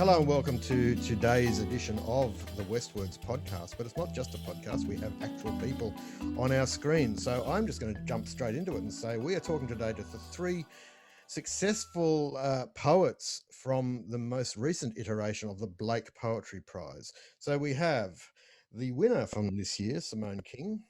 Hello and welcome to today's edition of the WestWords podcast, but it's not just a podcast, we have actual people on our screen. So I'm just going to jump straight into it and say we are talking today to the three successful poets from the most recent iteration of the Blake Poetry Prize. So we have the winner from this year, Simone King.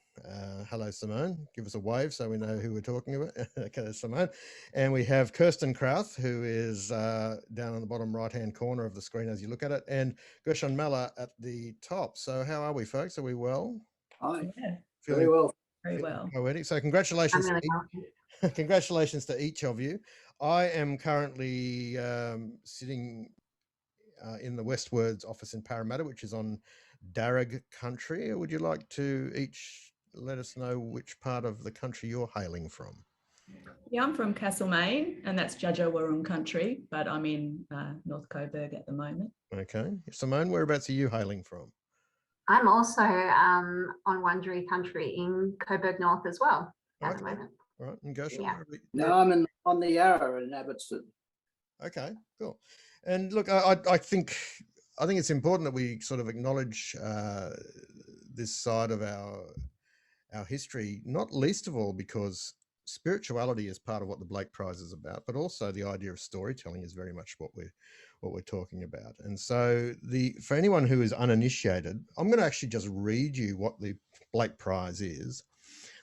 Hello, Simone. Give us a wave so we know who we're talking about. Okay, Simone. And we have Kirsten Krauth, who is down on the bottom right-hand corner of the screen as you look at it, and Gershon at the top. So how are we, folks? Are we well? Hi. Yeah, Very well. very well. Poetic. So congratulations. I'm really Congratulations to each of you. I am currently sitting in the WestWords office in Parramatta, which is on Darug country. Would you like to each let us know which part of the country you're hailing from? Yeah, I'm from Castle, Maine, and that's Judgewurrung country, but I'm in North Coburg at the moment. Okay. Simone, whereabouts are you hailing from? I'm also on Wurundjeri country in Coburg North as well at the moment. All right. And Gershon? Yeah. No, I'm on the Yarra in Abbotsford. Okay, cool. And look, I think it's important that we sort of acknowledge this side of our history, not least of all because spirituality is part of what the Blake Prize is about, but also the idea of storytelling is very much what we're talking about. And so for anyone who is uninitiated, I'm going to actually just read you what the Blake Prize is.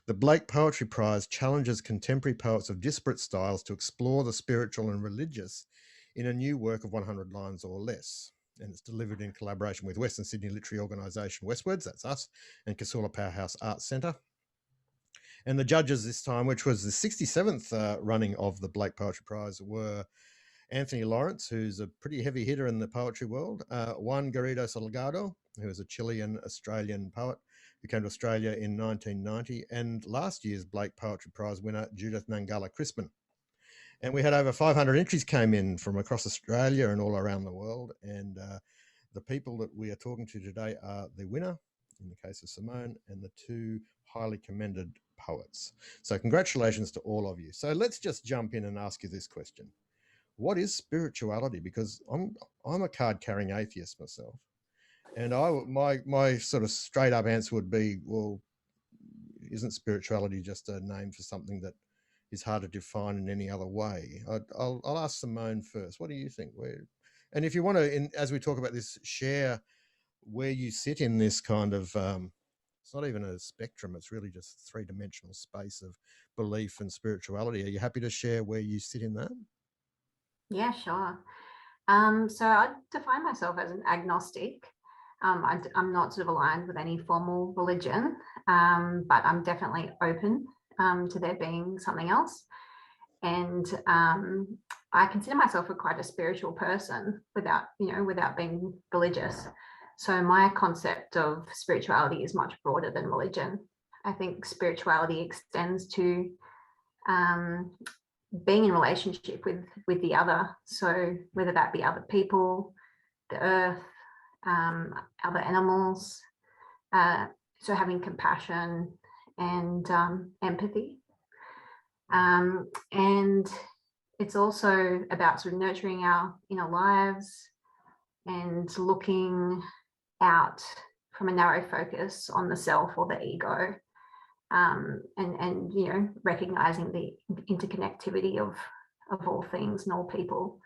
The Blake Poetry Prize challenges contemporary poets of disparate styles to explore the spiritual and religious in a new work of 100 lines or less. And it's delivered in collaboration with Western Sydney literary organisation WestWords, that's us, and Casula Powerhouse Arts Centre. And the judges this time, which was the 67th running of the Blake Poetry Prize, were Anthony Lawrence, who's a pretty heavy hitter in the poetry world, Juan Garrido Salgado, who is a Chilean-Australian poet who came to Australia in 1990, and last year's Blake Poetry Prize winner, Judith Nangala Crispin. And we had over 500 entries came in from across Australia and all around the world. And the people that we are talking to today are the winner, in the case of Simone, and the two highly commended poets. So congratulations to all of you. So let's just jump in and ask you this question. What is spirituality? Because I'm a card-carrying atheist myself. And my sort of straight up answer would be, well, isn't spirituality just a name for something that is hard to define in any other way? I'll ask Simone first. What do you think? And if you want to, as we talk about this, share where you sit in this kind of, it's not even a spectrum, it's really just a three-dimensional space of belief and spirituality. Are you happy to share where you sit in that? Yeah, sure. So I define myself as an agnostic. I'm not sort of aligned with any formal religion, but I'm definitely open to there being something else. And I consider myself quite a spiritual person without being religious. So my concept of spirituality is much broader than religion. I think spirituality extends to being in relationship with the other. So whether that be other people, the earth, other animals, so having compassion and empathy. And it's also about sort of nurturing our inner lives and looking out from a narrow focus on the self or the ego, and recognizing the interconnectivity of all things and all people.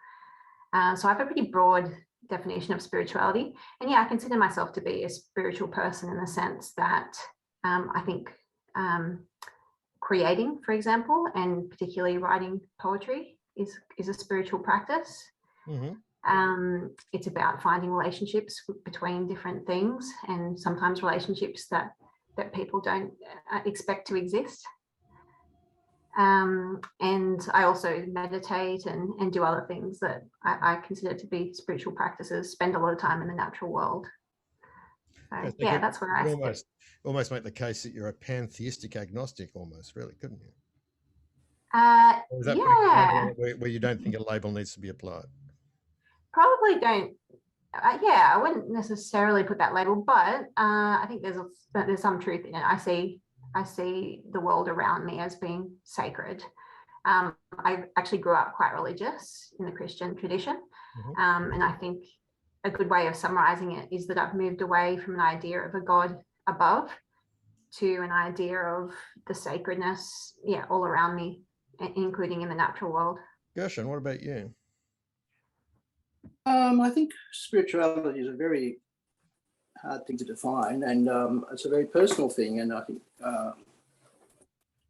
So I have a pretty broad definition of spirituality, and yeah, I consider myself to be a spiritual person in the sense that I think creating, for example, and particularly writing poetry is a spiritual practice. Mm-hmm. It's about finding relationships between different things, and sometimes relationships that people don't expect to exist. And I also meditate and do other things that I consider to be spiritual practices, spend a lot of time in the natural world. So, yeah, that's where I sit. Almost make the case that you're a pantheistic agnostic almost, really, couldn't you? Or is that Yeah. where you don't think a label needs to be applied? Probably don't. Yeah, I wouldn't necessarily put that label, but I think there's some truth in it. I see the world around me as being sacred. I actually grew up quite religious in the Christian tradition, Mm-hmm. and I think a good way of summarizing it is that I've moved away from an idea of a God above to an idea of the sacredness, yeah, all around me, including in the natural world. Gershon, what about you? I think spirituality is a very hard thing to define, and it's a very personal thing. And I think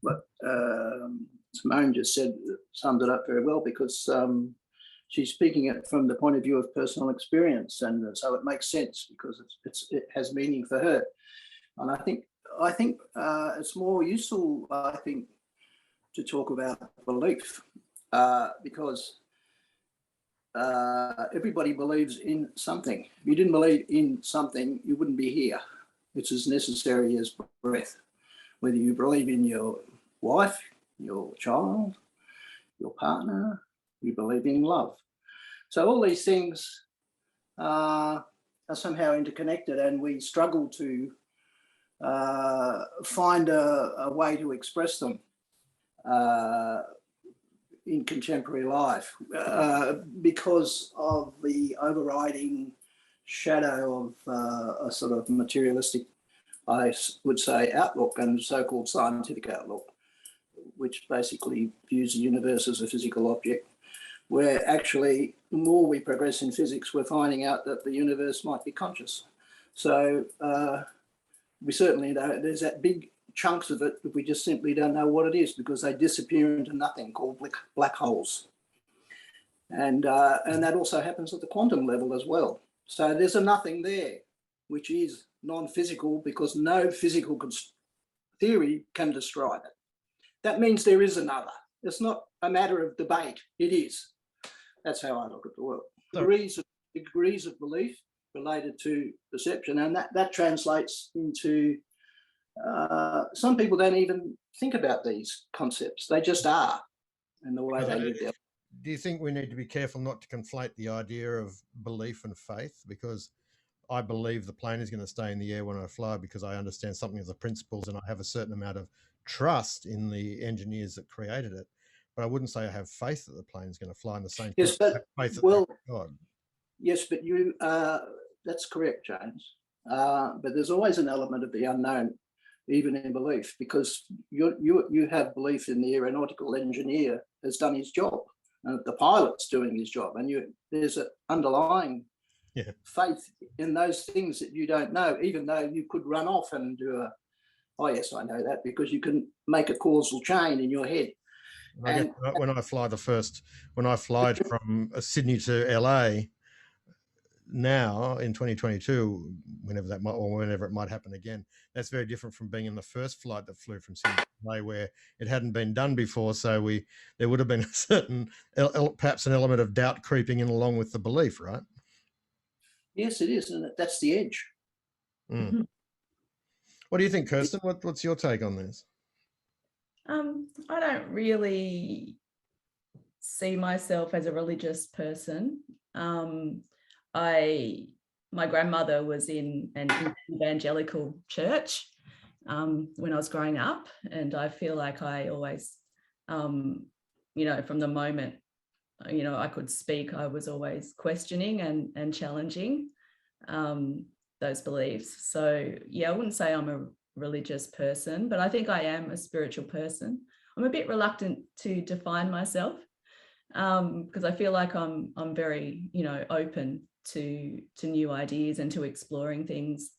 what Simone just said summed it up very well, because she's speaking it from the point of view of personal experience, and so it makes sense because it has meaning for her. And I think it's more useful, I think, to talk about belief, because everybody believes in something. If you didn't believe in something, you wouldn't be here. It's as necessary as breath. Whether you believe in your wife, your child, your partner, you believe in love. So all these things are somehow interconnected, and we struggle to find a way to express them in contemporary life because of the overriding shadow of a sort of materialistic, I would say, outlook, and so-called scientific outlook, which basically views the universe as a physical object, where actually the more we progress in physics, we're finding out that the universe might be conscious. So we certainly know there's that big chunks of it that we just simply don't know what it is, because they disappear into nothing, called black holes. And that also happens at the quantum level as well. So there's a nothing there, which is non-physical, because no physical theory can describe it. That means there is another. It's not a matter of debate. It is. That's how I look at the world. Degrees of belief related to perception, and that translates into some people don't even think about these concepts. They just are in the way they live their life. Do you think we need to be careful not to conflate the idea of belief and faith? Because I believe the plane is going to stay in the air when I fly, because I understand something of the principles and I have a certain amount of trust in the engineers that created it. But I wouldn't say I have faith that the plane is going to fly in the same yes, but, faith that well, God. Yes, but you that's correct, James. But there's always an element of the unknown, even in belief, because you have belief in the aeronautical engineer has done his job, and the pilot's doing his job, and there's an underlying faith in those things that you don't know, even though you could run off and do oh yes, I know that, because you can make a causal chain in your head. I guess when I fly from Sydney to LA now in 2022, whenever it might happen again, that's very different from being in the first flight that flew from Sydney to LA, where it hadn't been done before. So there would have been a certain, perhaps an element of doubt creeping in along with the belief, right? Yes, it is, and that's the edge. Mm. What do you think, Kirsten? What's your take on this? I don't really see myself as a religious person. My grandmother was in an evangelical church when I was growing up, and I feel like I always, from the moment, I could speak, I was always questioning and challenging those beliefs. So yeah, I wouldn't say I'm a religious person, but I think I am a spiritual person. I'm a bit reluctant to define myself because I feel like I'm very, open to new ideas and to exploring things,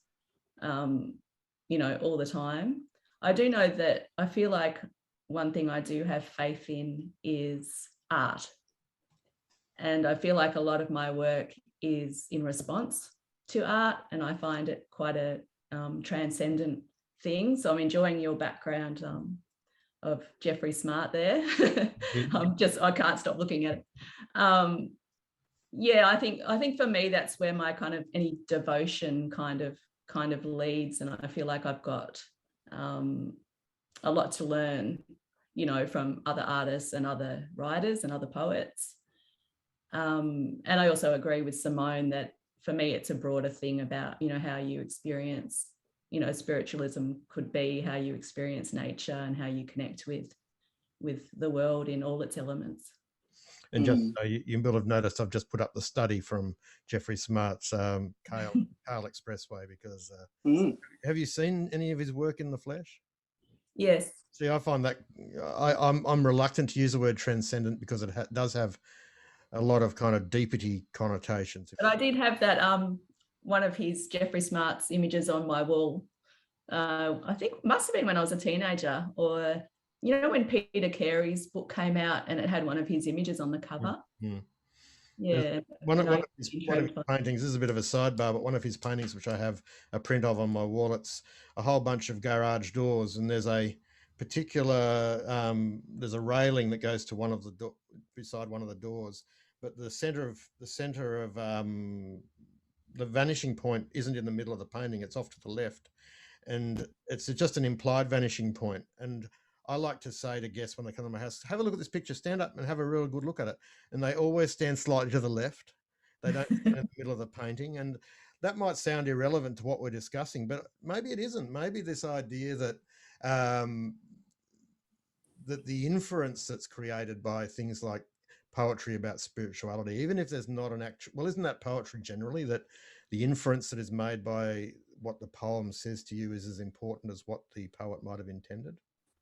all the time. I do know that I feel like one thing I do have faith in is art. And I feel like a lot of my work is in response to art, and I find it quite a transcendent thing. So I'm enjoying your background of Jeffrey Smart there. I can't stop looking at it. I think for me, that's where my kind of any devotion kind of leads. And I feel like I've got a lot to learn, from other artists and other writers and other poets. And I also agree with Simone that for me, it's a broader thing about, how you experience, spiritualism could be how you experience nature and how you connect with the world in all its elements. And just so you will have noticed, I've just put up the study from Jeffrey Smart's Kale Expressway, because have you seen any of his work in the flesh? Yes. See, I find that I'm reluctant to use the word transcendent, because it does have a lot of kind of deepity connotations. But I did have that one of his Jeffrey Smart's images on my wall. I think it must have been when I was a teenager, or when Peter Carey's book came out and it had one of his images on the cover. Yeah. One of his paintings, this is a bit of a sidebar, but one of his paintings, which I have a print of on my wall, it's a whole bunch of garage doors, and there's a particular there's a railing that goes to one of the beside one of the doors, but the center of the vanishing point isn't in the middle of the painting, it's off to the left, and it's just an implied vanishing point. And I like to say to guests when they come to my house, have a look at this picture, stand up and have a real good look at it. And they always stand slightly to the left. They don't stand in the middle of the painting. And that might sound irrelevant to what we're discussing, but maybe it isn't. Maybe this idea that that the inference that's created by things like poetry about spirituality, even if there's not an actual, well, isn't that poetry generally, that the inference that is made by what the poem says to you is as important as what the poet might have intended?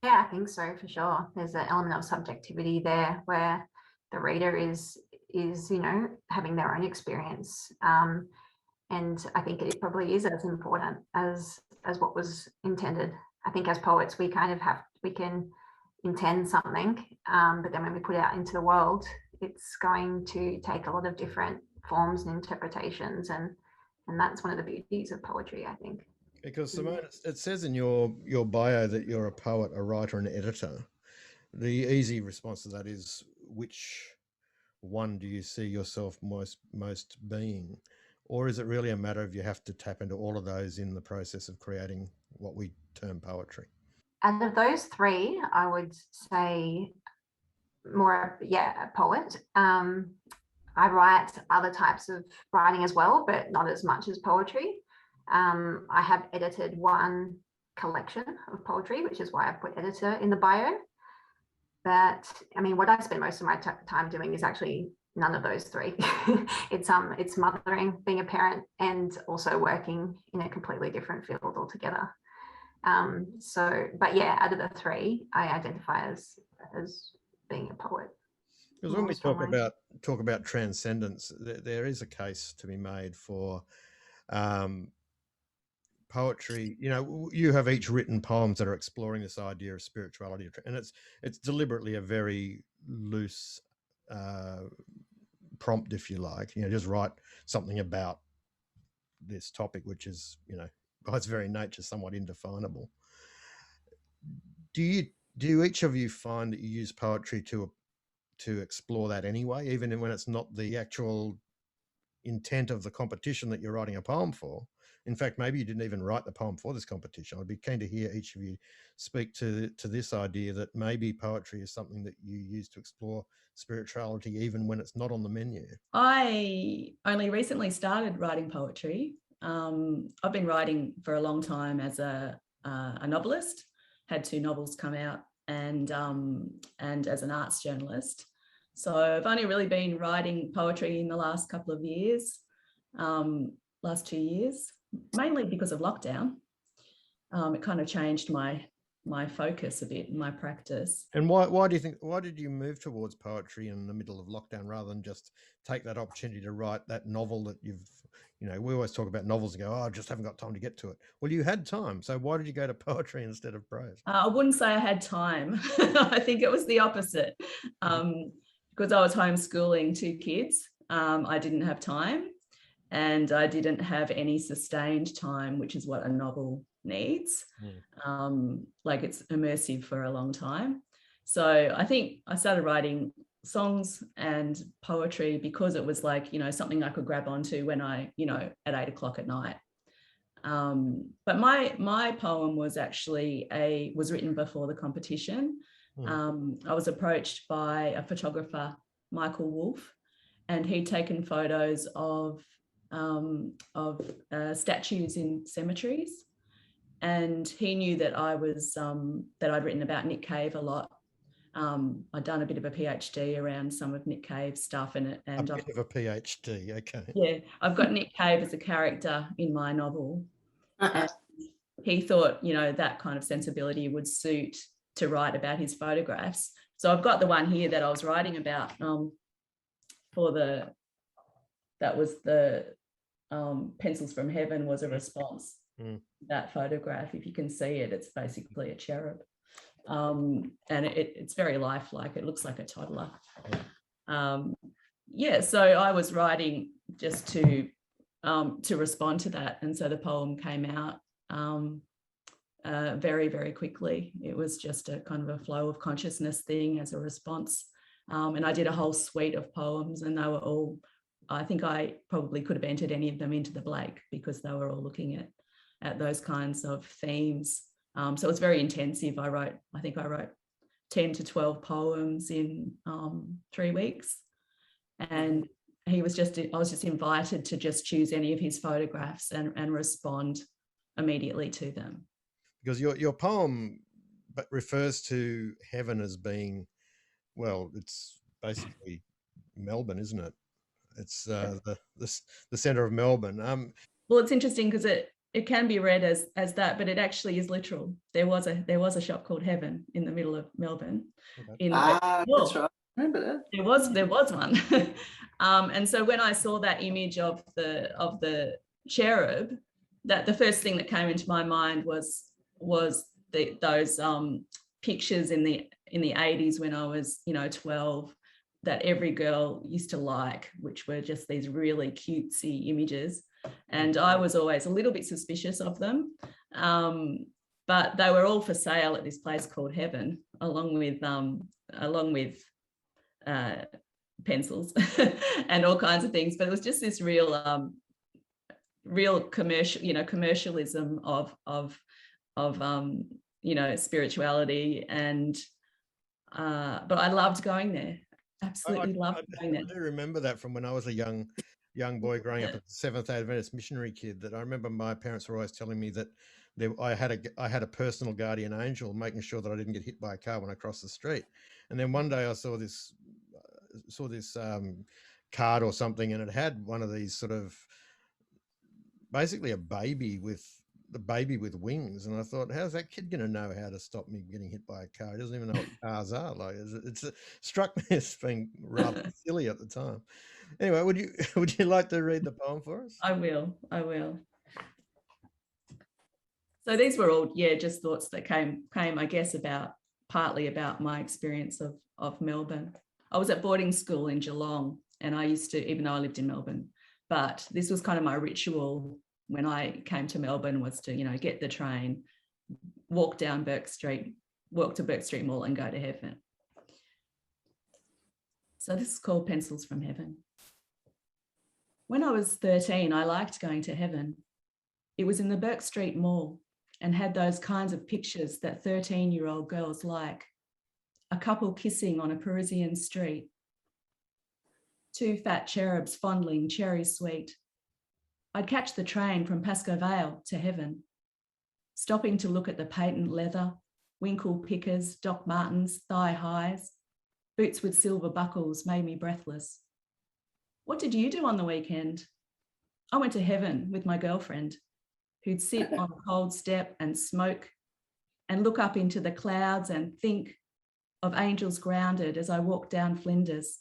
Yeah, I think so, for sure. There's an element of subjectivity there where the reader is having their own experience. And I think it probably is as important as what was intended. I think as poets, we kind of we can intend something, but then when we put it out into the world, it's going to take a lot of different forms and interpretations, and that's one of the beauties of poetry, I think. Because Simone, it says in your bio that you're a poet, a writer, and an editor. The easy response to that is, which one do you see yourself most being? Or is it really a matter of you have to tap into all of those in the process of creating what we term poetry? Out of those three, I would say more, a poet. I write other types of writing as well, but not as much as poetry. I have edited one collection of poetry, which is why I put editor in the bio. But I mean, what I spend most of my time doing is actually none of those three. It's mothering, being a parent, and also working in a completely different field altogether. But yeah, out of the three, I identify as being a poet. Because when we talk about transcendence, there is a case to be made for poetry. You have each written poems that are exploring this idea of spirituality, and it's deliberately a very loose prompt, if you like. Just write something about this topic, which is, by its very nature, somewhat indefinable. Do each of you find that you use poetry to explore that anyway, even when it's not the actual intent of the competition that you're writing a poem for? In fact, maybe you didn't even write the poem for this competition. I'd be keen to hear each of you speak to this idea that maybe poetry is something that you use to explore spirituality even when it's not on the menu. I only recently started writing poetry. I've been writing for a long time as a novelist, had 2 novels come out, and as an arts journalist. So I've only really been writing poetry in the last couple of years, last 2 years, mainly because of lockdown. It kind of changed my focus a bit, my practice. And why did you move towards poetry in the middle of lockdown rather than just take that opportunity to write that novel that we always talk about novels and go, I just haven't got time to get to it. Well, you had time. So why did you go to poetry instead of prose? I wouldn't say I had time. I think it was the opposite. Because I was homeschooling 2 kids, I didn't have time, and I didn't have any sustained time, which is what a novel needs. Like, it's immersive for a long time. So I think I started writing songs and poetry because it was like, something I could grab onto when at 8 o'clock at night. But my poem was actually was written before the competition. I was approached by a photographer, Michael Wolfe, and he'd taken photos of statues in cemeteries, and he knew that I was that I'd written about Nick Cave a lot, I'd done a bit of a PhD around some of Nick Cave's stuff in it. And a bit of a PhD, okay. Yeah, I've got Nick Cave as a character in my novel. And he thought, you know, that kind of sensibility would suit to write about his photographs. So I've got the one here that I was writing about that was the Pencils from Heaven was a response to that photograph. If you can see it, it's basically a cherub. And it's very lifelike. It looks like a toddler. Yeah, so I was writing just to respond to that. And so the poem came out very, very quickly. It was just a kind of a flow of consciousness thing as a response. And I did a whole suite of poems, and they were all, I think I probably could have entered any of them into the Blake because they were all looking at those kinds of themes. So it was very intensive. I think I wrote 10 to 12 poems in 3 weeks. And I was just invited to just choose any of his photographs and respond immediately to them. Because your poem refers to heaven as being, well, it's basically Melbourne, isn't it? It's the centre of Melbourne. Well, it's interesting because it can be read as that, but it actually is literal. There was a shop called Heaven in the middle of Melbourne. Okay. That's right. I remember that. There was one. And so when I saw that image of the cherub, that the first thing that came into my mind was those pictures in the 80s when I was 12, that every girl used to like, which were just these really cutesy images. And I was always a little bit suspicious of them. But they were all for sale at this place called Heaven, along with pencils and all kinds of things. But it was just this real commercialism of spirituality. And but I loved going there. Absolutely loved going there. I do remember that from when I was a young boy growing up, as a Seventh-day Adventist missionary kid, that I remember my parents were always telling me that I had a personal guardian angel making sure that I didn't get hit by a car when I crossed the street. And then one day I saw this card or something, and it had one of these sort of basically a baby with wings, and I thought, how's that kid going to know how to stop me getting hit by a car? He doesn't even know what cars are. Like, it struck me as being rather silly at the time. Anyway, would you like to read the poem for us? I will. So these were all, just thoughts that came, I guess, partly about my experience of Melbourne. I was at boarding school in Geelong, and I used to, even though I lived in Melbourne, but this was kind of my ritual when I came to Melbourne, was to, get the train, walk down Bourke Street, walk to Bourke Street Mall and go to Heaven. So this is called Pencils from Heaven. When I was 13, I liked going to Heaven. It was in the Bourke Street Mall and had those kinds of pictures that 13-year-old girls like. A couple kissing on a Parisian street. 2 fat cherubs fondling cherry sweet. I'd catch the train from Pascoe Vale to Heaven, stopping to look at the patent leather, winkle pickers, Doc Martens, thigh highs. Boots with silver buckles made me breathless. What did you do on the weekend? I went to Heaven with my girlfriend, who'd sit on a cold step and smoke and look up into the clouds and think of angels grounded as I walked down Flinders,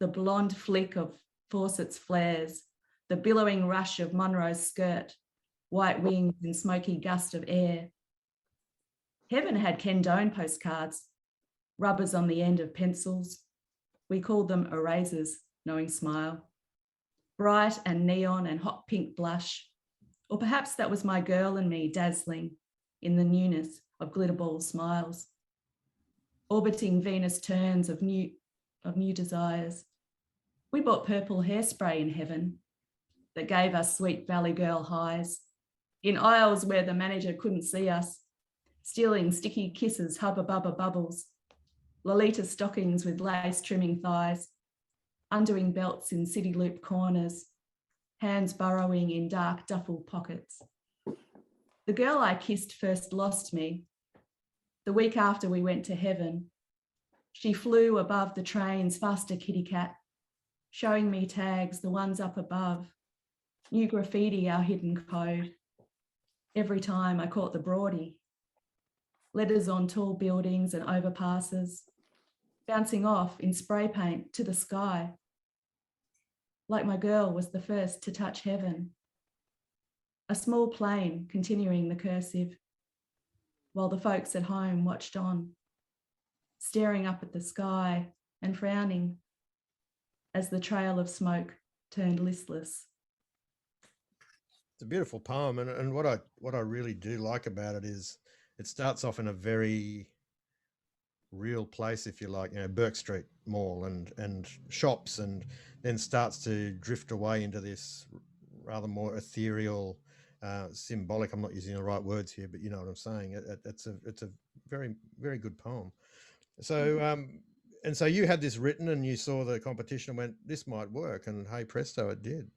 the blonde flick of Fawcett's flares, the billowing rush of Munro's skirt, white wings and smoky gust of air. Heaven had Ken Doan postcards, rubbers on the end of pencils. We called them erasers, knowing smile. Bright and neon and hot pink blush. Or perhaps that was my girl and me dazzling in the newness of glitterball smiles. Orbiting Venus turns of new desires. We bought purple hairspray in Heaven that gave us sweet Valley Girl highs, in aisles where the manager couldn't see us, stealing sticky kisses, hubba bubba bubbles, Lolita stockings with lace trimming thighs, undoing belts in city loop corners, hands burrowing in dark duffel pockets. The girl I kissed first lost me. The week after we went to Heaven, She flew above the trains, faster kitty cat, showing me tags, the ones up above. New graffiti, our hidden code. Every time I caught the broadie. Letters on tall buildings and overpasses, bouncing off in spray paint to the sky. Like my girl was the first to touch heaven. A small plane continuing the cursive, while the folks at home watched on, staring up at the sky and frowning as the trail of smoke turned listless. It's a beautiful poem, and what I really do like about it is it starts off in a very real place, if you like, Burke Street Mall and shops, and then starts to drift away into this rather more ethereal, symbolic. I'm not using the right words here, but you know what I'm saying. It's a very, very good poem. So and so you had this written and you saw the competition and went, this might work, and hey presto, it did.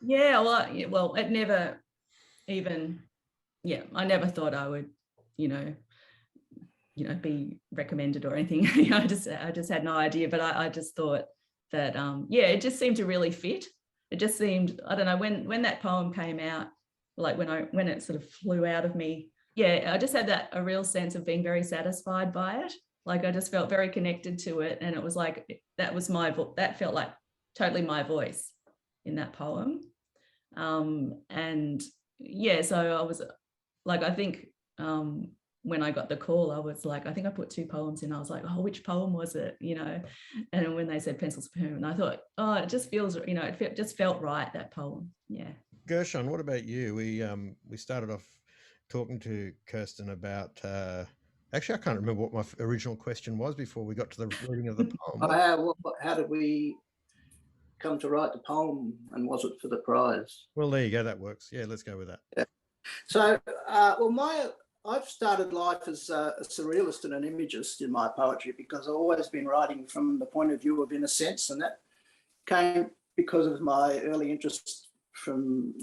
Yeah, well, it never even, I never thought I would, be recommended or anything. I just had no idea, but I just thought that, it just seemed to really fit. It just seemed, I don't know, when that poem came out, like when it sort of flew out of me, I just had a real sense of being very satisfied by it. Like I just felt very connected to it, and it was like that felt like totally my voice in that poem. So I was like, I think when I got the call, I was like, I think I put 2 poems in. I was like, oh, which poem was it? And when they said Pencil Spoon, I thought, oh, it just feels, it just felt right, that poem. Yeah. Gershon, what about you? We started off talking to Kirsten about, actually, I can't remember what my original question was before we got to the reading of the poem. How did we come to write the poem, and was it for the prize? Well, there you go. That works. Yeah, let's go with that. Yeah. So, I've started life as a surrealist and an imagist in my poetry, because I've always been writing from the point of view of inner sense, and that came because of my early interest from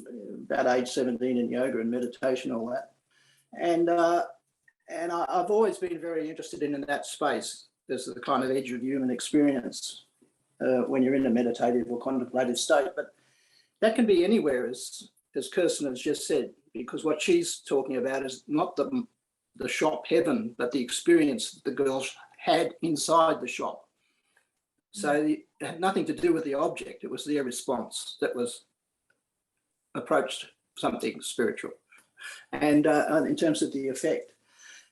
about age 17 in yoga and meditation, all that. And I've always been very interested in that space. There's the kind of edge of human experience when you're in a meditative or contemplative state, but that can be anywhere, as Kirsten has just said, because what she's talking about is not the shop heaven, but the experience that the girls had inside the shop. So it had nothing to do with the object. It was their response that was approached something spiritual, and in terms of the effect.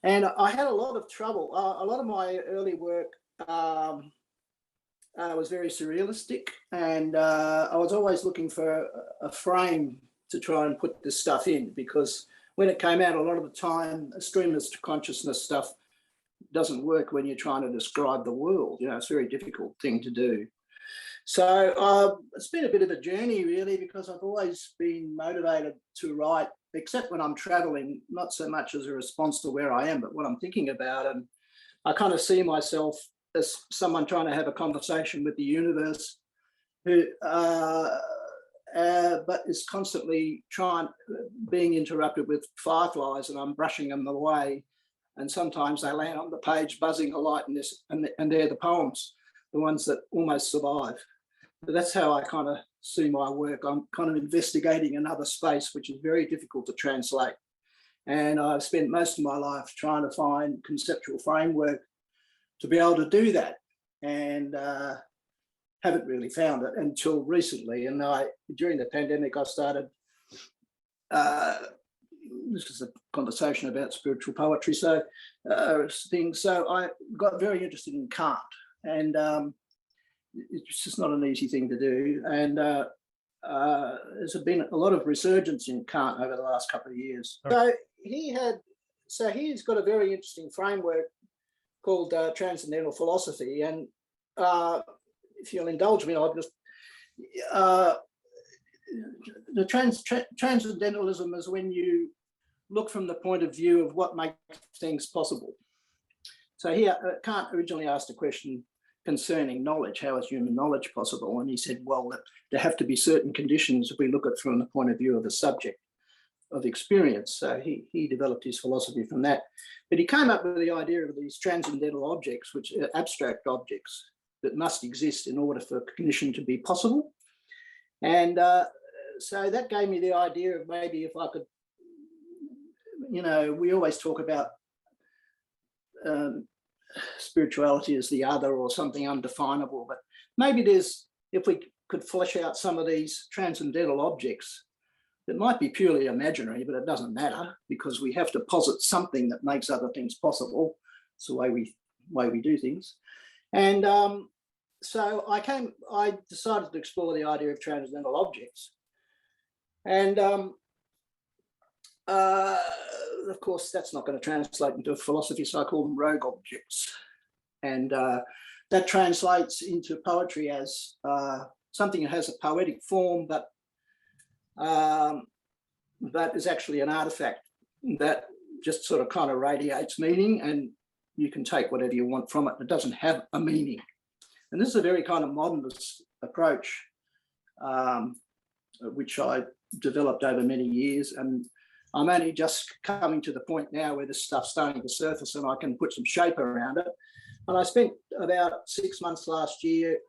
And I had a lot of trouble. A lot of my early work was very surrealistic, and I was always looking for a frame to try and put this stuff in, because when it came out, a lot of the time, streamless consciousness stuff doesn't work when you're trying to describe the world. It's a very difficult thing to do. So it's been a bit of a journey, really, because I've always been motivated to write, except when I'm traveling, not so much as a response to where I am, but what I'm thinking about. And I kind of see myself as someone trying to have a conversation with the universe, who, but is constantly being interrupted with fireflies, and I'm brushing them away. And sometimes they land on the page buzzing a light, and they're the poems, the ones that almost survive. But that's how I kind of see my work. I'm kind of investigating another space, which is very difficult to translate. And I've spent most of my life trying to find conceptual framework to be able to do that, and haven't really found it until recently. And during the pandemic, I started, this is a conversation about spiritual poetry, so I got very interested in Kant, and it's just not an easy thing to do. And there's been a lot of resurgence in Kant over the last couple of years. So he's got a very interesting framework called transcendental philosophy. And if you'll indulge me, I'll just, the transcendentalism is when you look from the point of view of what makes things possible. So here, Kant originally asked a question concerning knowledge. How is human knowledge possible? And he said, well, there have to be certain conditions if we look at it from the point of view of a subject. of experience. So he developed his philosophy from that. But he came up with the idea of these transcendental objects, which are abstract objects that must exist in order for cognition to be possible. And so that gave me the idea of maybe if I could, you know, we always talk about spirituality as the other or something undefinable, but maybe if we could flesh out some of these transcendental objects that might be purely imaginary, but it doesn't matter because we have to posit something that makes other things possible. It's the way we do things. And so I decided to explore the idea of transcendental objects. And of course, that's not going to translate into philosophy, so I call them rogue objects. And that translates into poetry as something that has a poetic form, but that is actually an artifact that just sort of kind of radiates meaning, and you can take whatever you want from it. It doesn't have a meaning. And this is a very kind of modernist approach, which I developed over many years. And I'm only just coming to the point now where this stuff's starting to surface and I can put some shape around it. And I spent about 6 months last year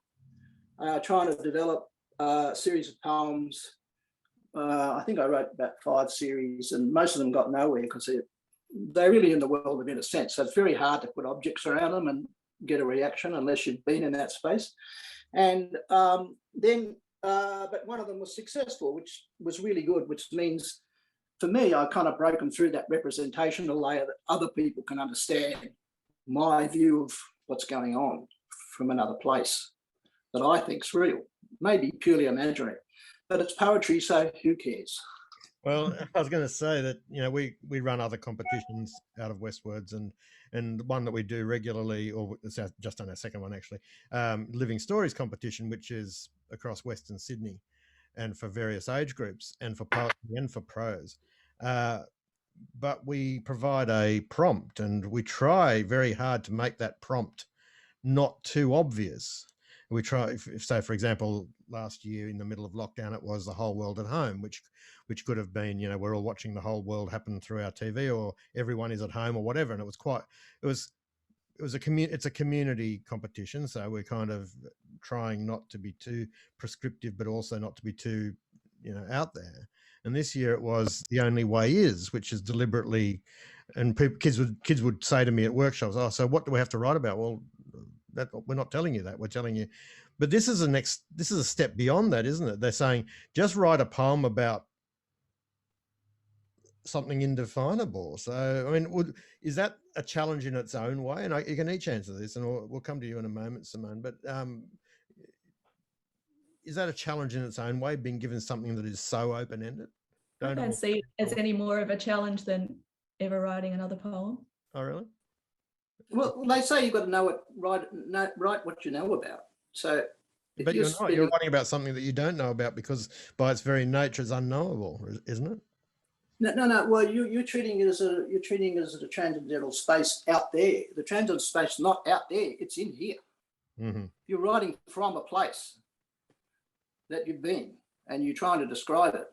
trying to develop a series of poems. I think I wrote about 5 series, and most of them got nowhere because they're really in the world of inner sense. So it's very hard to put objects around them and get a reaction unless you've been in that space. And but one of them was successful, which was really good, which means for me, I kind of broken through that representational layer that other people can understand my view of what's going on from another place that I think's real, maybe purely imaginary, but it's poetry, so who cares? Well, I was going to say that, you know, we run other competitions out of WestWords, and one that we do regularly, or it's just done our second one actually, Living Stories competition, which is across Western Sydney and for various age groups and for poetry and for prose. But we provide a prompt, and we try very hard to make that prompt not too obvious. We try, so for example, last year in the middle of lockdown, it was The Whole World at Home, which could have been, you know, we're all watching the whole world happen through our TV, or everyone is at home or whatever. And it's a community competition. So we're kind of trying not to be too prescriptive, but also not to be too, you know, out there. And this year it was The Only Way Is, which is deliberately, and kids would say to me at workshops, "Oh, so what do we have to write about?" Well, we're not telling you that. We're telling you, but this is a step beyond that, isn't it? They're saying just write a poem about something indefinable. So, I mean, is that a challenge in its own way? And you can each answer this, and we'll come to you in a moment, Simone. But is that a challenge in its own way, being given something that is so open-ended? I don't see it as any more of a challenge than ever writing another poem. Oh, really? Well, they say you've got to write what you know about. So, but you're not. You're writing about something that you don't know about, because by its very nature is unknowable, isn't it? No. Well, you're treating it as a transcendental space out there. The transcendental space is not out there; it's in here. Mm-hmm. You're writing from a place that you've been, and you're trying to describe it,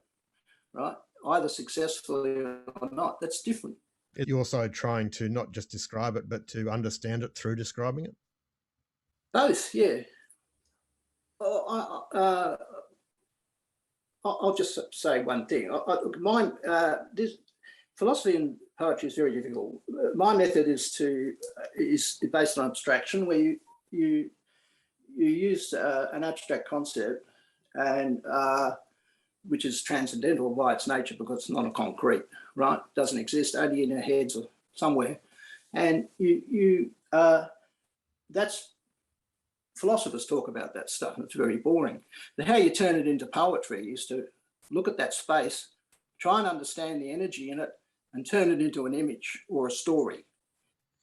right? Either successfully or not. That's different. You're also trying to not just describe it, but to understand it through describing it? Both, yeah. I'll just say one thing. This philosophy and poetry is very difficult. My method is based on abstraction, where you use an abstract concept, and which is transcendental by its nature because it's not a concrete, right? It doesn't exist, only in our heads or somewhere. And that's, philosophers talk about that stuff, and it's very boring. But how you turn it into poetry is to look at that space, try and understand the energy in it, and turn it into an image or a story.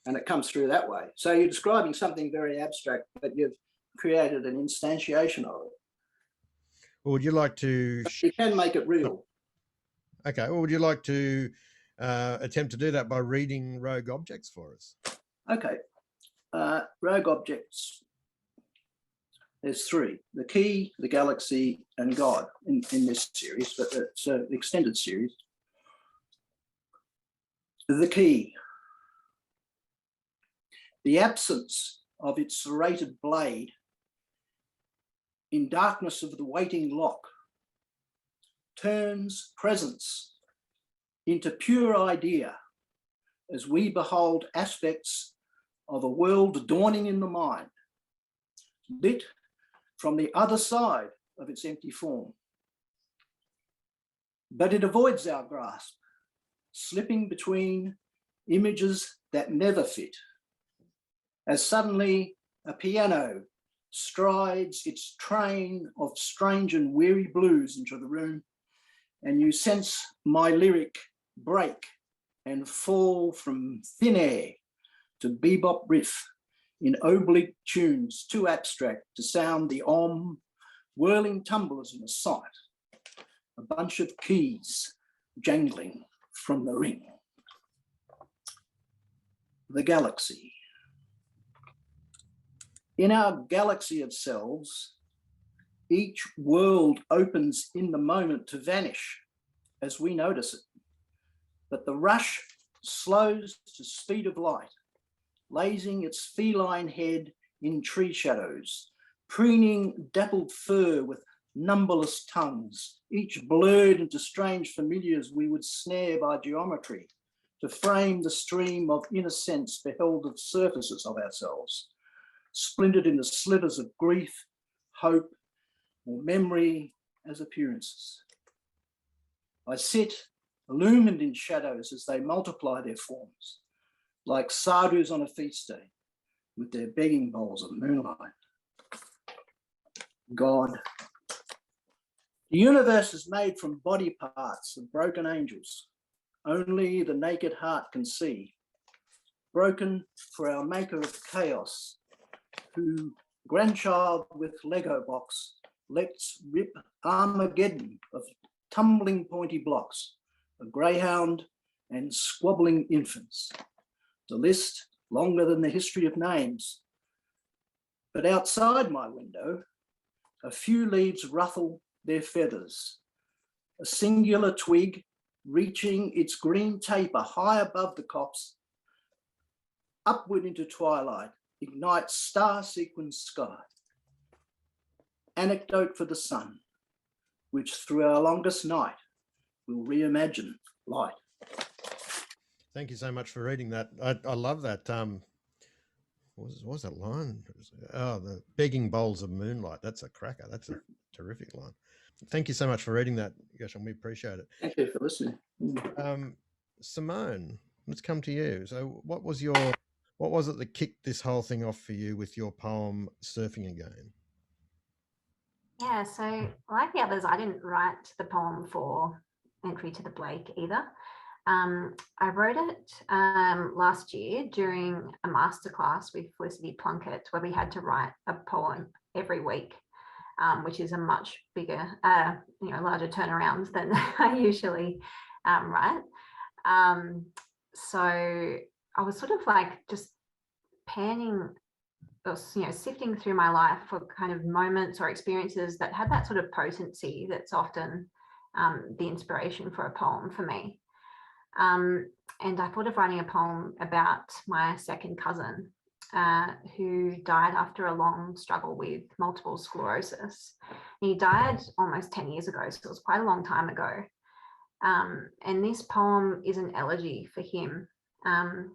And it comes through that way. So you're describing something very abstract, but you've created an instantiation of it. Well, would you like to... You can make it real. Okay. Well, would you like to attempt to do that by reading rogue objects for us? Okay. Rogue objects. There's 3: the key, the galaxy, and God in this series, but it's an extended series. The key. The absence of its serrated blade in darkness of the waiting lock turns presence into pure idea as we behold aspects of a world dawning in the mind, lit from the other side of its empty form. But it avoids our grasp, slipping between images that never fit, as suddenly a piano strides its train of strange and weary blues into the room, and you sense my lyric break and fall from thin air to bebop riff in oblique tunes too abstract to sound the whirling tumblers in a sight, a bunch of keys jangling from the ring. The galaxy. In our galaxy of selves, each world opens in the moment to vanish as we notice it. But the rush slows to speed of light, lazing its feline head in tree shadows, preening dappled fur with numberless tongues, each blurred into strange familiars we would snare by geometry to frame the stream of inner sense beheld of surfaces of ourselves, splintered into slivers of grief, hope, or memory as appearances. I sit illumined in shadows as they multiply their forms, like sadhus on a feast day with their begging bowls of moonlight. God. The universe is made from body parts of broken angels. Only the naked heart can see. Broken for our maker of chaos, who, grandchild with Lego box, lets rip Armageddon of tumbling pointy blocks, a greyhound and squabbling infants. The list longer than the history of names. But outside my window, a few leaves ruffle their feathers. A singular twig reaching its green taper high above the copse, upward into twilight, ignites star-sequenced sky. Anecdote for the sun, which through our longest night will reimagine light. Thank you so much for reading that. I love that. What was that line? Oh, the begging bowls of moonlight. That's a cracker. That's a terrific line. Thank you so much for reading that, Gershon. We appreciate it. Thank you for listening. Simone, let's come to you. So what was it that kicked this whole thing off for you with your poem Surfing Again? Yeah, so like the others, I didn't write the poem for entry to the Blake either. I wrote it last year during a masterclass with Felicity Plunkett, where we had to write a poem every week, which is a much bigger, larger turnaround than I usually write. So I was sort of like just panning, or, sifting through my life for kind of moments or experiences that had that sort of potency that's often the inspiration for a poem for me. And I thought of writing a poem about my second cousin, who died after a long struggle with multiple sclerosis. He died almost 10 years ago, so it was quite a long time ago. And this poem is an elegy for him.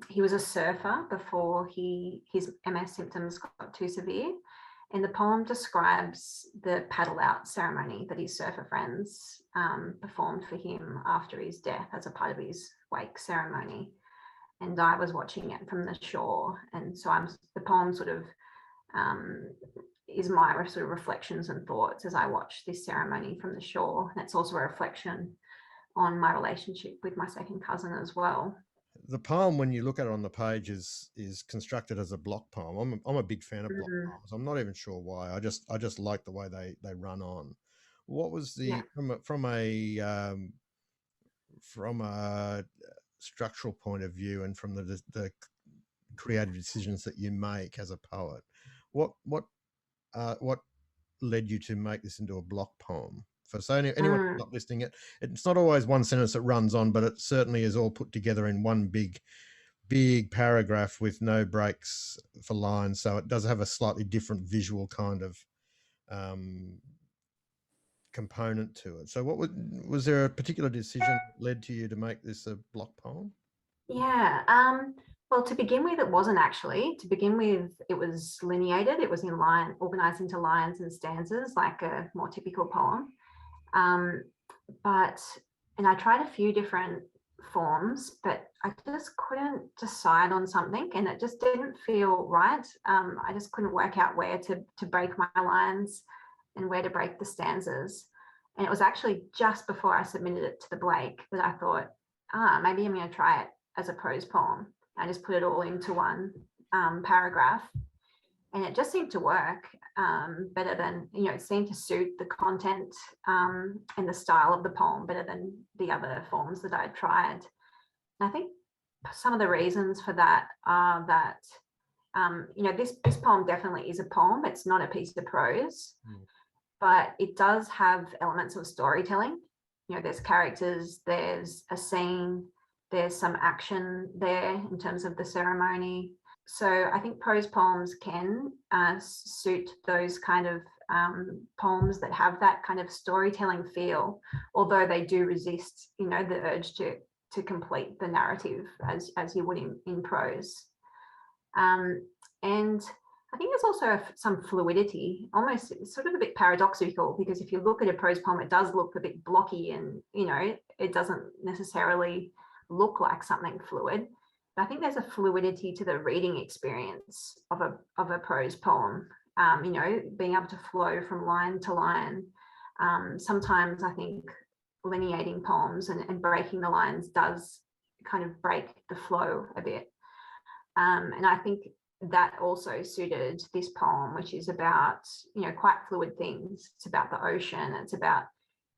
He was a surfer before his MS symptoms got too severe. And the poem describes the paddle out ceremony that his surfer friends performed for him after his death as a part of his wake ceremony. And I was watching it from the shore. And so the poem sort of is my sort of reflections and thoughts as I watch this ceremony from the shore. And it's also a reflection on my relationship with my second cousin as well. The poem, when you look at it on the page, is constructed as a block poem. I'm a big fan of block poems. I'm not even sure why. I just like the way they run on. What was the from a structural point of view, and from the creative decisions that you make as a poet, what led you to make this into a block poem for so anyone who's not listening, it's not always one sentence that runs on, but it certainly is all put together in one big paragraph with no breaks for lines. So it does have a slightly different visual kind of component to it. So was there a particular decision that led to you to make this a block poem? Yeah. Well, to begin with, it wasn't actually. To begin with, it was lineated. It was in line, organized into lines and stanzas, like a more typical poem. And I tried a few different forms, but I just couldn't decide on something, and it just didn't feel right. I just couldn't work out where to break my lines and where to break the stanzas. And it was actually just before I submitted it to the Blake that I thought, maybe I'm going to try it as a prose poem. I just put it all into one paragraph, and it just seemed to work better than, it seemed to suit the content and the style of the poem better than the other forms that I'd tried. And I think some of the reasons for that are that, this poem definitely is a poem. It's not a piece of prose, but it does have elements of storytelling. There's characters, there's a scene, there's some action there in terms of the ceremony. So I think prose poems can suit those kind of poems that have that kind of storytelling feel, although they do resist, the urge to complete the narrative as you would in prose. And I think there's also some fluidity, almost sort of a bit paradoxical, because if you look at a prose poem, it does look a bit blocky and, it doesn't necessarily look like something fluid. But I think there's a fluidity to the reading experience of a prose poem, being able to flow from line to line. Sometimes I think lineating poems and breaking the lines does kind of break the flow a bit. And I think that also suited this poem, which is about, quite fluid things. It's about the ocean. It's about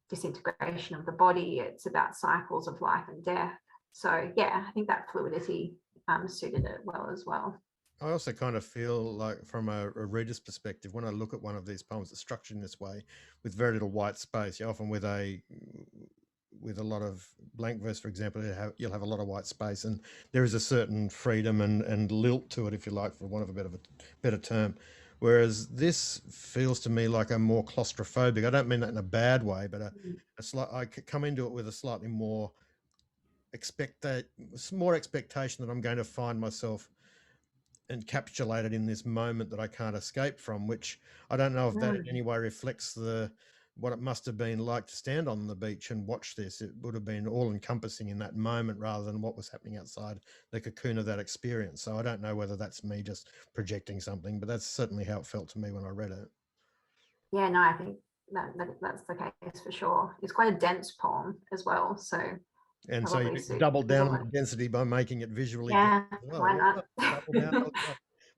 disintegration of the body. It's about cycles of life and death. So yeah, I think that fluidity suited it well as well. I also kind of feel like, from a reader's perspective, when I look at one of these poems that's structured in this way, with very little white space, often with a lot of blank verse, for example, you'll have a lot of white space, and there is a certain freedom and lilt to it, if you like, for want of a better term. Whereas this feels to me like a more claustrophobic. I don't mean that in a bad way, but I come into it with a slightly more expectation that I'm going to find myself encapsulated in this moment that I can't escape from, which I don't know if that in any way reflects what it must have been like to stand on the beach and watch this. It would have been all encompassing in that moment rather than what was happening outside the cocoon of that experience. So I don't know whether that's me just projecting something, but that's certainly how it felt to me when I read it. Yeah, no, I think that's the case for sure. It's quite a dense poem as well, so. And so you doubled down on the density by making it visually. Yeah, well. why not? Double down.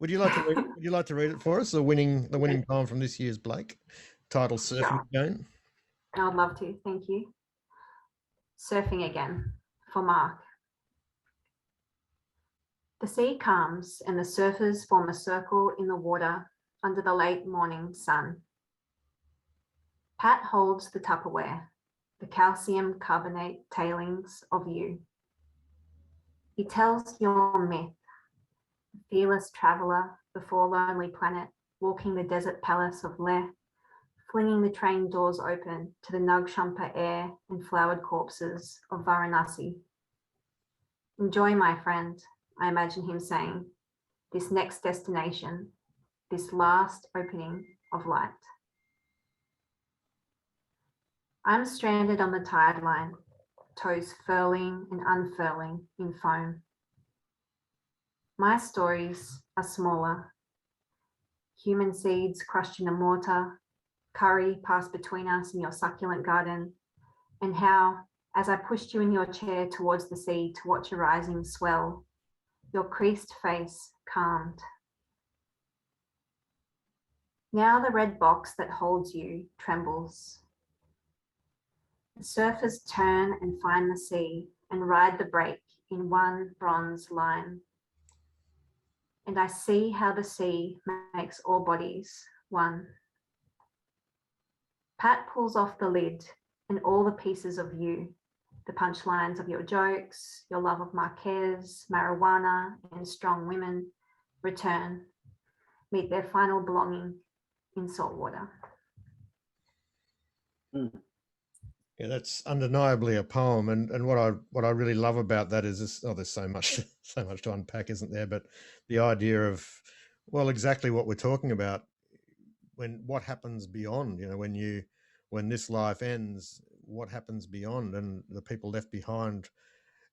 Would you like to read it for us? The winning poem from this year's Blake, titled "Surfing Again." I would love to. Thank you. Surfing again, for Mark. The sea calms and the surfers form a circle in the water under the late morning sun. Pat holds the Tupperware, the calcium carbonate tailings of you. He tells your myth, the fearless traveller, the forlornly planet, walking the desert palace of Leh, flinging the train doors open to the Nagchampa air and flowered corpses of Varanasi. Enjoy, my friend, I imagine him saying, this next destination, this last opening of light. I'm stranded on the tide line, toes furling and unfurling in foam. My stories are smaller. Human seeds crushed in a mortar, curry passed between us in your succulent garden, and how, as I pushed you in your chair towards the sea to watch a rising swell, your creased face calmed. Now the red box that holds you trembles. The surfers turn and find the sea and ride the break in one bronze line. And I see how the sea makes all bodies one. Pat pulls off the lid, and all the pieces of you, the punchlines of your jokes, your love of Marquez, marijuana, and strong women, return, meet their final belonging in salt water. Yeah, that's undeniably a poem, and what I really love about that is this. Oh, there's so much to unpack, isn't there? But the idea of, well, exactly what we're talking about. What happens beyond? You know, when this life ends, what happens beyond, and the people left behind.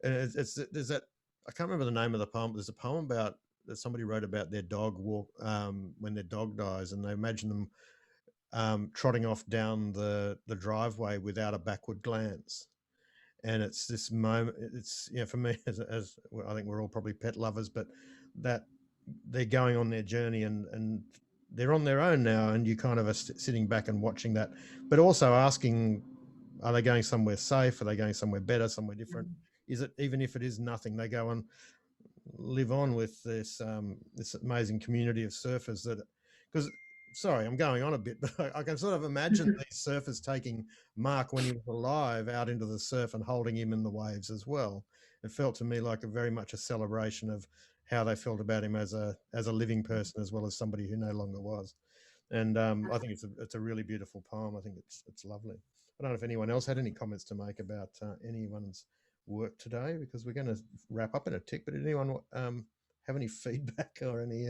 And there's that. I can't remember the name of the poem. But there's a poem about that somebody wrote about their dog when their dog dies, and they imagine them trotting off down the driveway without a backward glance. And it's this moment, it's, you know, for me, as well, I think we're all probably pet lovers, but that they're going on their journey and they're on their own now, and you kind of are sitting back and watching that, but also asking, are they going somewhere safe? Are they going somewhere better, somewhere different? Is it, even if it is nothing, they go and live on with this this amazing community of surfers that, because, sorry, I'm going on a bit, but I can sort of imagine these surfers taking Mark when he was alive out into the surf and holding him in the waves as well. It felt to me like very much a celebration of how they felt about him as a living person, as well as somebody who no longer was. And I think it's a really beautiful poem. I think it's lovely. I don't know if anyone else had any comments to make about anyone's work today, because we're going to wrap up in a tick. But did anyone have any feedback or any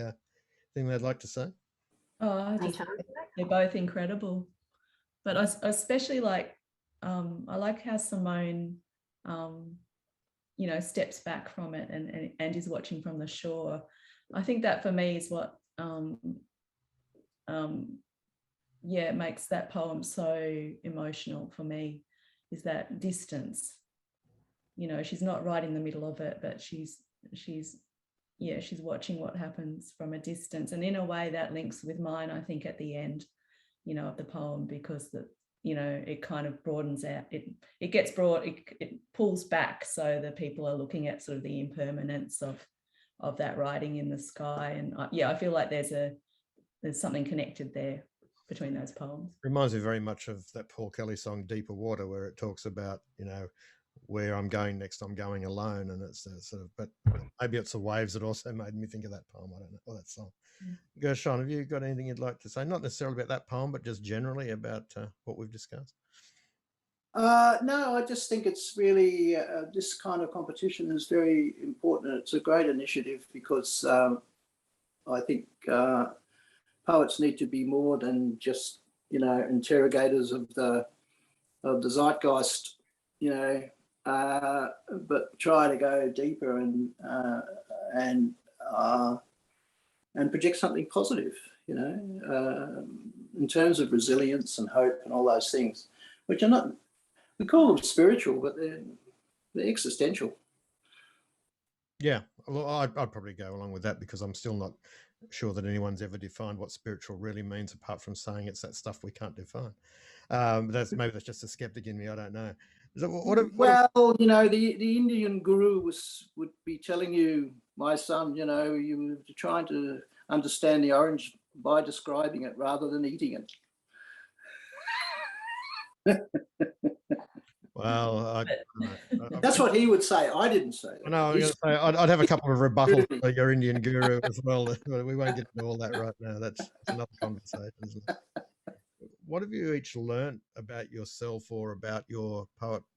thing they'd like to say? Oh, they're both incredible, but I especially like I like how Simone you know, steps back from it and is watching from the shore. I think that for me is what yeah, makes that poem so emotional for me, is that distance. You know, she's not right in the middle of it, but she's watching what happens from a distance. And in a way that links with mine, I think, at the end, you know, of the poem, because you know, it kind of broadens out. It gets broad, it pulls back, so that people are looking at sort of the impermanence of that writing in the sky. And I feel like there's something connected there between those poems. Reminds me very much of that Paul Kelly song Deeper Water, where it talks about, you know, where I'm going next, I'm going alone. And it's sort of, but maybe it's the waves that also made me think of that poem. I don't know, or that song. Gershon, have you got anything you'd like to say? Not necessarily about that poem, but just generally about what we've discussed. No, I just think it's really, this kind of competition is very important. It's a great initiative, because I think poets need to be more than just, you know, interrogators of the zeitgeist, you know, but try to go deeper and project something positive, you know, in terms of resilience and hope and all those things, which are not, we call them spiritual, but they're existential. Yeah, well, I'd probably go along with that, because I'm still not sure that anyone's ever defined what spiritual really means, apart from saying it's that stuff we can't define. That's just a skeptic in me. I don't know. Well, you know, the Indian guru would be telling you, my son, you know, you're trying to understand the orange by describing it rather than eating it. Well, that's what he would say. I didn't say that. No, I'd have a couple of rebuttals for your Indian guru as well. We won't get into all that right now. That's another conversation, isn't it? What have you each learnt about yourself or about your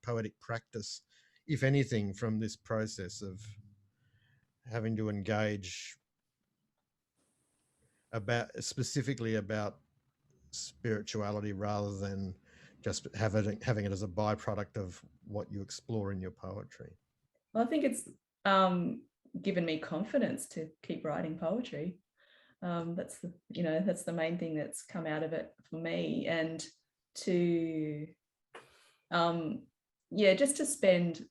poetic practice, if anything, from this process of having to engage specifically about spirituality, rather than just having it as a byproduct of what you explore in your poetry? Well, I think it's given me confidence to keep writing poetry. That's the main thing that's come out of it for me, and to just spend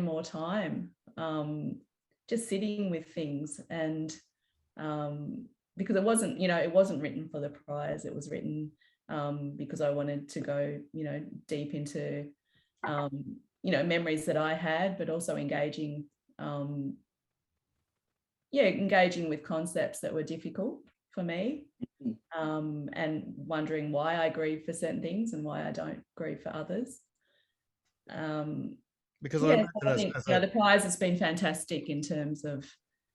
more time just sitting with things, and because it wasn't written for the prize. It was written because I wanted to go, you know, deep into memories that I had, but also engaging with concepts that were difficult. for me, and wondering why I grieve for certain things and why I don't grieve for others. Because yeah, I I think the prize has been fantastic in terms of,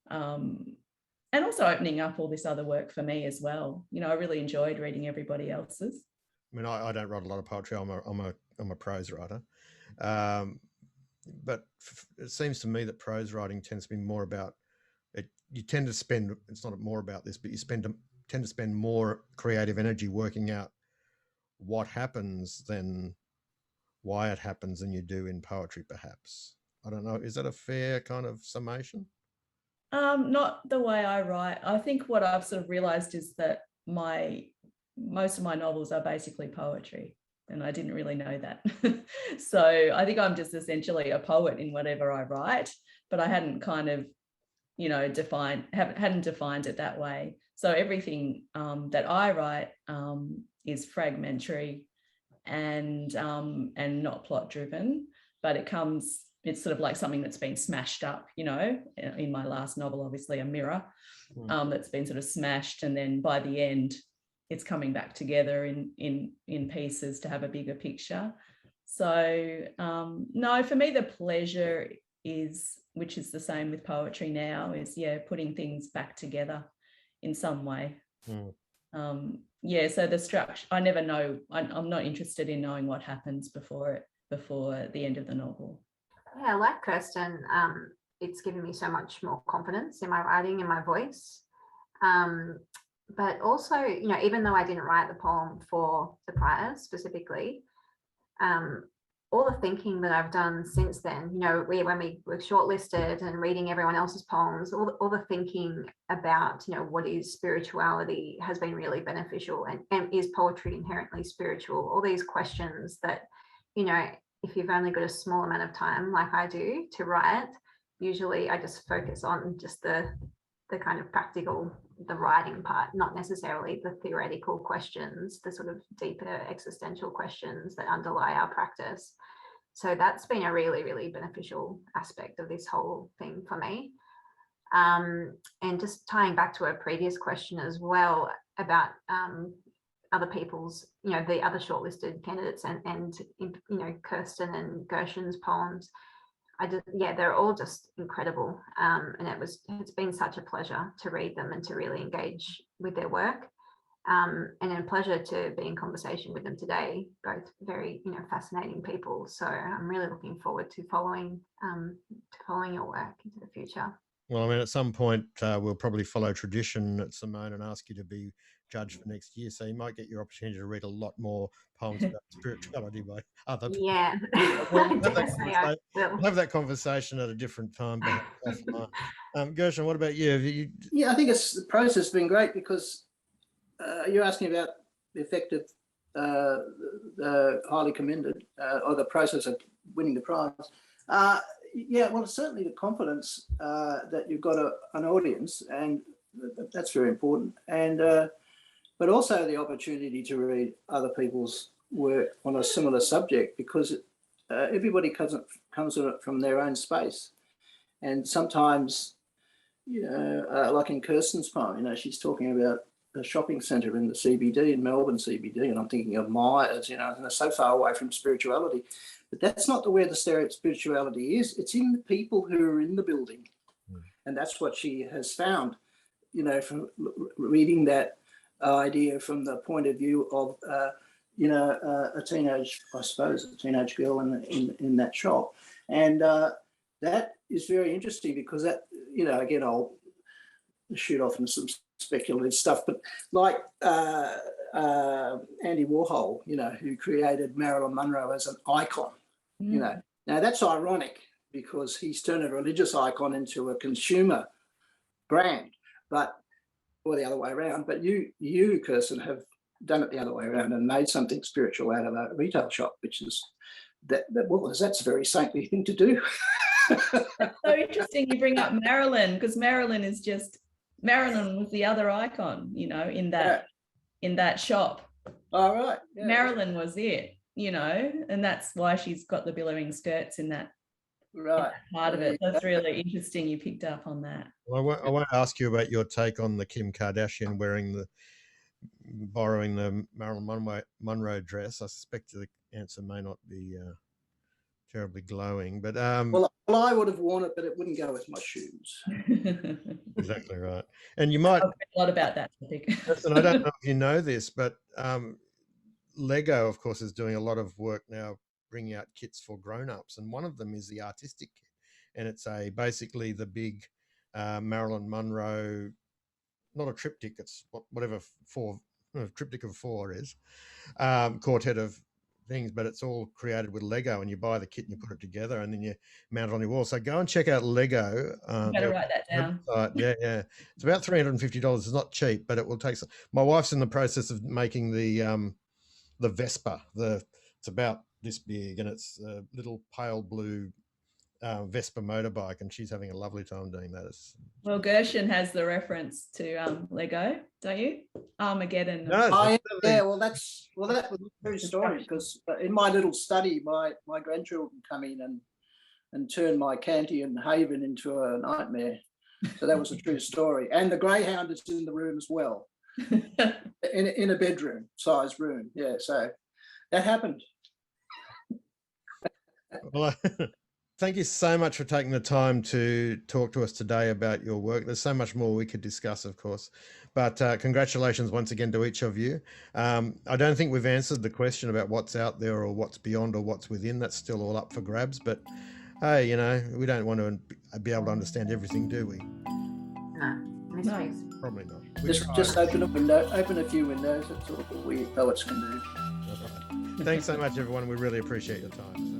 and also opening up all this other work for me as well. I really enjoyed reading everybody else's. I mean, I don't write a lot of poetry. I'm a prose writer, but it seems to me that prose writing tends to be more about it. You tend to spend. It's not more about this, but you tend to spend more creative energy working out what happens than why it happens than you do in poetry, perhaps. I don't know. Is that a fair kind of summation? Not the way I write. I think what I've sort of realized is that most of my novels are basically poetry, and I didn't really know that. So I think I'm just essentially a poet in whatever I write, but I hadn't kind of, hadn't defined it that way. So everything that I write is fragmentary and not plot driven, but it's sort of like something that's been smashed up, in my last novel, obviously a mirror that's been sort of smashed, and then by the end it's coming back together in pieces to have a bigger picture. So no, for me the pleasure is, which is the same with poetry now, is putting things back together in some way. So the structure, I never know. I'm not interested in knowing what happens before the end of the novel. Yeah, like Kirsten, it's given me so much more confidence in my writing and my voice. But also, even though I didn't write the poem for the prize specifically, all the thinking that I've done since then, when we were shortlisted and reading everyone else's poems, all the thinking about, what is spirituality has been really beneficial, and is poetry inherently spiritual? All these questions that, if you've only got a small amount of time like I do to write, usually I just focus on just the kind of practical, the writing part, not necessarily the theoretical questions, the sort of deeper existential questions that underlie our practice. So that's been a really, really beneficial aspect of this whole thing for me. And just tying back to a previous question as well about other people's, the other shortlisted candidates and Kirsten and Gershon's poems. They're all just incredible. And it's been such a pleasure to read them and to really engage with their work. And a pleasure to be in conversation with them today, both very, fascinating people. So I'm really looking forward to following your work into the future. Well, I mean, at some point we'll probably follow tradition at Simone and ask you to be judge for next year. So you might get your opportunity to read a lot more poems about spirituality by other people. Yeah. We'll have that conversation at a different time. Gershon, what about you? Yeah, I think the process has been great, because you're asking about the effect of highly commended or the process of winning the prize. Well, certainly the confidence that you've got an audience, and that's very important. And but also the opportunity to read other people's work on a similar subject, because everybody comes at it from their own space. And sometimes, like in Kirsten's poem, she's talking about a shopping centre in the CBD, in Melbourne CBD, and I'm thinking of Myers, and they're so far away from spirituality. But that's not where the spirituality is. It's in the people who are in the building. And that's what she has found, from reading that idea from the point of view of, a teenage girl in that shop. And that is very interesting, because that, again, I'll shoot off into some speculative stuff, but like Andy Warhol, who created Marilyn Monroe as an icon, now that's ironic, because he's turned a religious icon into a consumer brand, or the other way around. But you, Kirsten, have done it the other way around and made something spiritual out of a retail shop, which is that's a very saintly thing to do. That's so interesting you bring up Marilyn, because Marilyn was the other icon, in that shop. All right. Yeah. Marilyn was it, and that's why she's got the billowing skirts in that Right. part of There it. you That's go. really interesting. You picked up on that. Well, I won't ask you about your take on the Kim Kardashian borrowing the Marilyn Monroe dress. I suspect the answer may not be terribly glowing, but Well, I would have worn it, but it wouldn't go with my shoes. exactly right. And you might, I've read a lot about that topic. Kirsten, I don't know if you know this, but Lego, of course, is doing a lot of work now bringing out kits for grown-ups, and one of them is the artistic kit, and it's basically the big Marilyn Monroe, not a triptych, it's whatever triptych of 4 is, quartet of things, but it's all created with Lego, and you buy the kit and you put it together and then you mount it on your wall. So go and check out Lego. Better write that down. Website. Yeah. It's about $350. It's not cheap, but it will take some. My wife's in the process of making the Vespa. It's about this big, and it's a little pale blue Vespa motorbike, and she's having a lovely time doing that. Well, Gershon has the reference to Lego, don't you? Armageddon. No, Yeah, well, that was a true story, because in my little study, my grandchildren come in and turn my Kantian haven into a nightmare. So that was a true story. And the greyhound is in the room as well, in a bedroom size room. Yeah, so that happened. Well, thank you so much for taking the time to talk to us today about your work. There's so much more we could discuss, of course, but congratulations once again to each of you. I don't think we've answered the question about what's out there or what's beyond or what's within. That's still all up for grabs, but hey, we don't want to be able to understand everything, do we? No, mysteries. Probably not. Just open a few windows. That's all we poets can do. Thanks so much, everyone. We really appreciate your time.